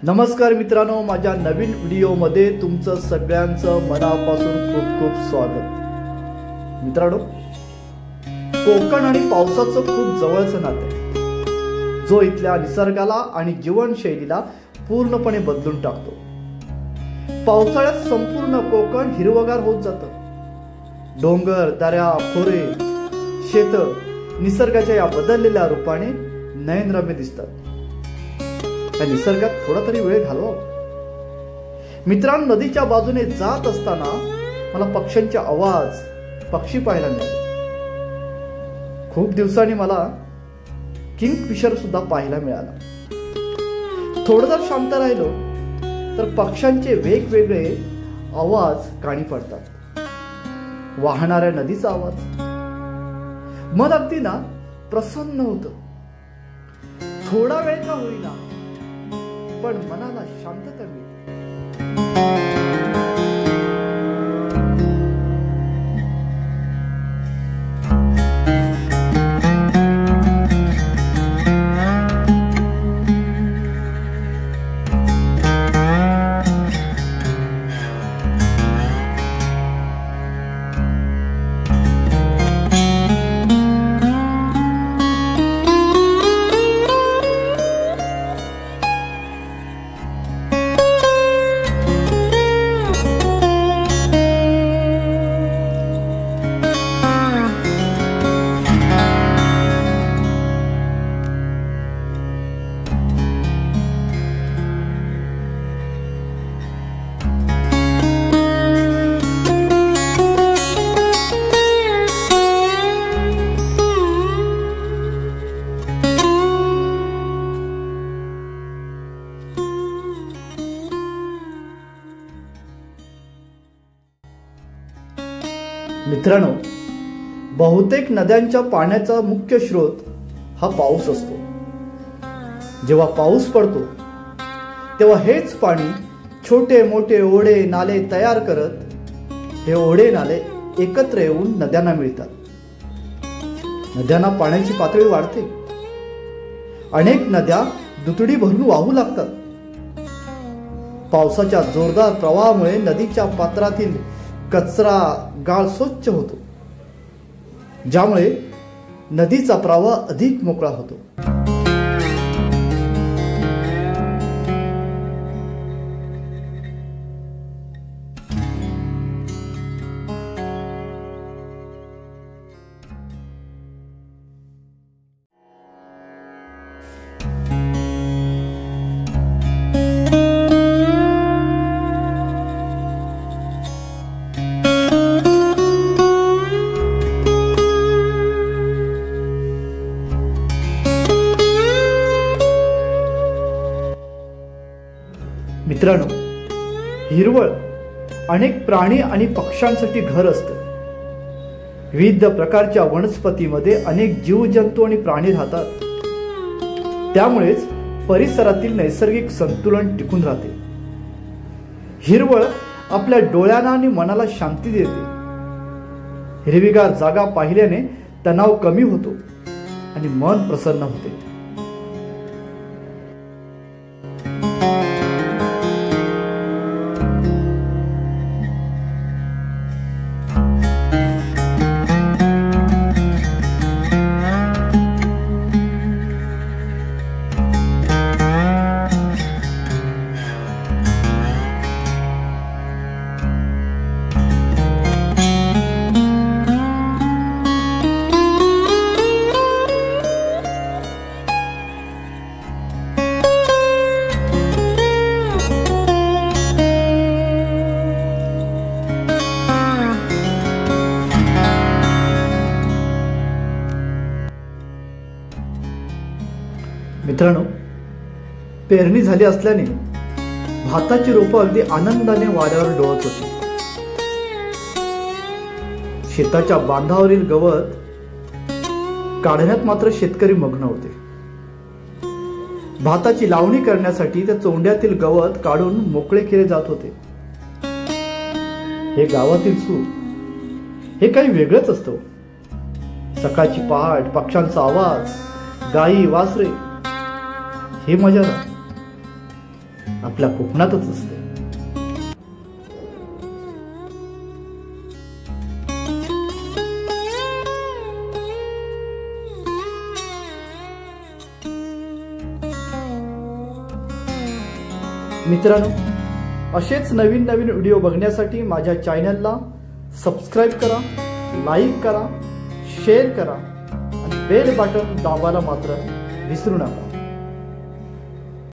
नमस्कार मित्रांनो, माझ्या नवीन व्हिडिओमध्ये तुमचं सगळ्यांचं मनापासून खूप खूप स्वागत। मित्रांनो, कोकण आणि पावसाचं खूप जवळचं नातं आहे, जो इथल्या निसर्गाला आणि जीवनशैलीला पूर्णपणे बदलून टाकतो। पावसाळ्यात संपूर्ण कोकण हिरवगार होत जातं। डोंगर, दऱ्या, खोरे, शेत निसर्गाच्या या बदललेल्या रूपाने नयनरम्य दिसतात। त्या निसर्गात थोडा तरी वेळ घालवा। मित्रांनो, नदीच्या बाजूने जात असताना मला पक्ष्यांचे आवाज, पक्षी पाहायला मिळाले। खूप दिवसांनी मला किंगफिशर सुद्धा पाहायला मिळाला। थोडं जर शांत राहिलो तर पक्ष्यांचे वेगवेगळे आवाज कानी पडतात। वाहणाऱ्या नदीचा आवाज मन अगदी ना प्रसन्न होतं। थोडा वेळ का होईना पण मनाला शांतता मिळते। मित्रांनो, बहुतेक नद्यांच्या पाण्याचा मुख्य स्रोत हा पाऊस असतो। जेव्हा पाऊस पडतो तेव्हा हेच पाणी छोटे मोठे ओढे नाले तयार करत हे ओढे नाले एकत्र येऊन नद्यांना मिळतात। नद्यांना पाण्याची पातळी वाढते। अनेक नद्या दुथडी भरून वाहू लागतात। पावसाच्या जोरदार प्रवाहामुळे नदीच्या पात्रातील कचरा, गाळ स्वच्छ होतो, ज्यामुळे नदीचा प्रवाह अधिक मोकळा होतो। मित्रांनो, हिरवळ अनेक प्राणी आणि पक्ष्यांसाठी घर असतं। विविध प्रकारच्या वनस्पतीमध्ये अनेक जीवजंतू आणि प्राणी राहतात। त्यामुळेच परिसरातील नैसर्गिक संतुलन टिकून राहते। हिरवळ आपल्या डोळ्यांना आणि मनाला शांती देते। हिरवीगार जागा पाहिल्याने तणाव कमी होतो आणि मन प्रसन्न होते। मित्रांनो, पेरणी झाली असल्याने भाताची रोपं अगदी आनंदाने वाऱ्यावर डोळत होती। शेताच्या बांधावरील गवत काढण्यात मात्र शेतकरी मग्न होते। भाताची लावणी करण्यासाठी त्या चोंड्यातील गवत काढून मोकळे केले जात होते। हे गावातील सुख हे काही वेगळंच असतं। सकाळची पहाट, पक्ष्यांचा आवाज, गायी वासरे, हे मजा ना। आपल्या कोकणातच असते. मित्रांनो, असेच नवीन नवीन व्हिडिओ बघण्यासाठी माझ्या चॅनलला सबस्क्राईब करा, लाईक करा, शेअर करा आणि बेल बटन दाबायला मात्र विसरू नका.